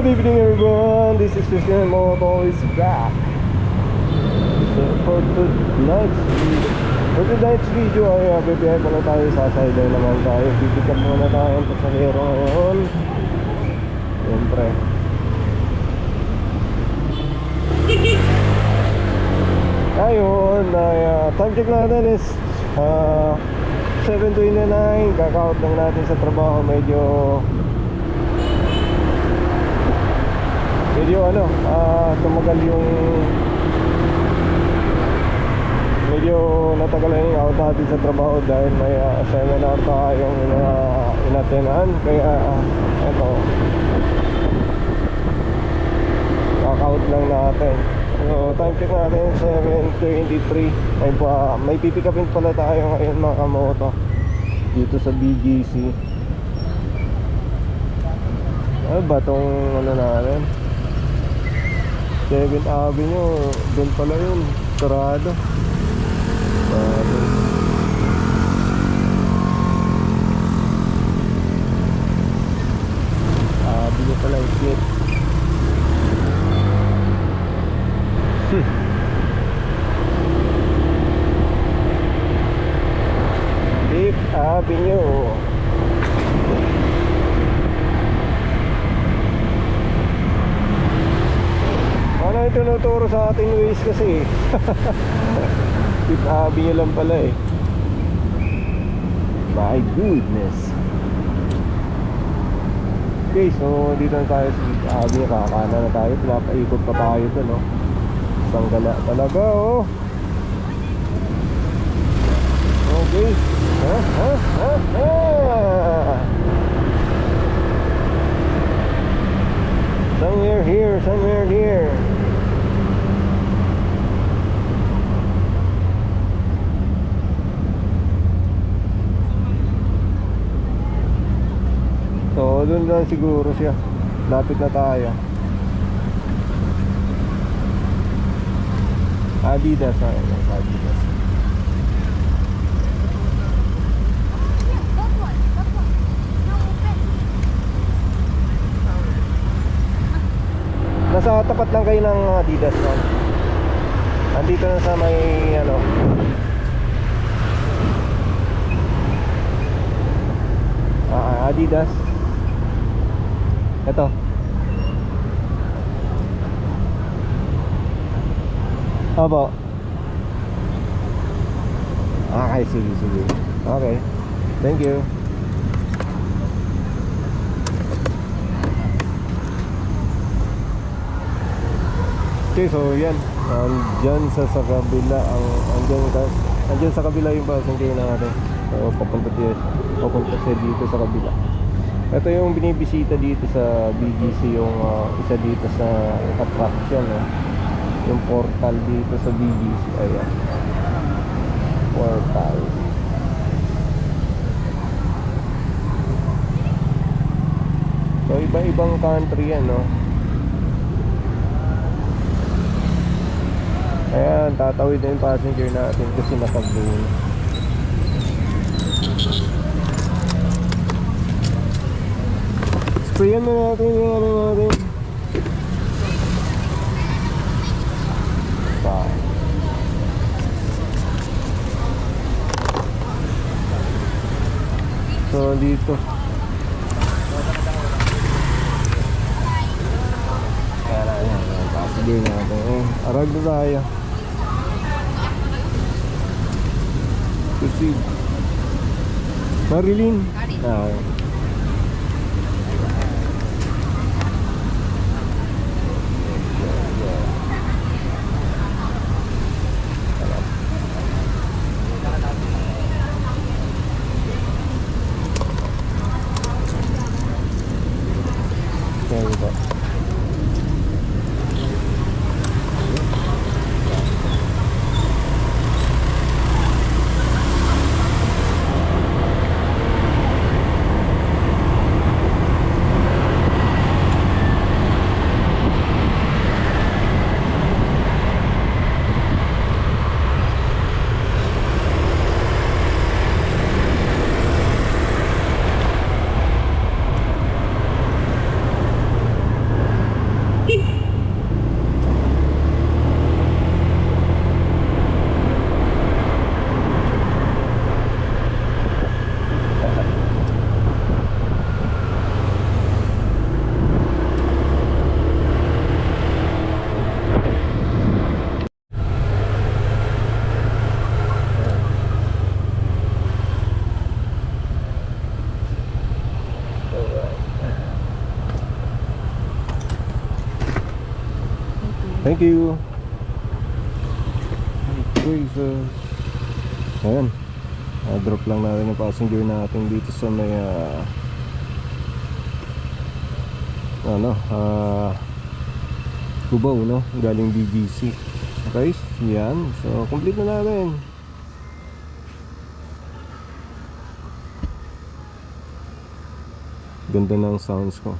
Good evening everyone, this is Christian Moto is back. So for tonight's video ay bibiyahe muna tayo, sasayday naman tayo. Pipick up muna tayo ang pasahero ngayon. Siyempre ayun, time check natin is 7:29. Kaka-out lang natin sa trabaho. Medyo tumagal yung medyo natagalan yung out natin sa trabaho dahil may seminar tayong inatenan. Kaya eto, kaka-out lang natin. So time check natin 7:23. May pipick upin pala tayo ngayon mga kamoto dito sa BGC. Ano ba tong natin? 7th Avenue, doon pala yun, sarado. Avenue pala yung shit. 5th Avenue. Ano yung tinuturo sa ating ways kasi 5th Avenue lang pala eh. My goodness. Okay, so dito na tayo sa 5th Avenue. Kakana na tayo, pinapaikot pa tayo ito, no? Isang gala talaga, oh. Okay. Somewhere here. So, doon lang siguro siya. Lapit na tayo. Adidas, Adidas. Nasa tapat lang kayo ng Adidas, no? Andito na sa may Adidas. Ito. Opo. Okay, sige. Okay. Thank you. Okay, so yan. Andyan sa kabila andyan sa kabila yung passenger natin. So papunta siya dito sa kabila. Ito yung binibisita dito sa BGC, yung isa dito sa attraction, yung portal dito sa BGC. Ayan, portal. So iba-ibang country yan, no? Ayan, tatawid na yung passenger natin kasi naka-blue. Sprayan na natin yung natin. So dito passenger natin. Arag na tayo. Proceed. Marilyn. Thank you. Jesus. Ayan. Drop lang natin yung passenger natin dito sa may Cubao, no? Galing BGC. Okay, yan. So, complete na natin. Ganda ng sounds ko.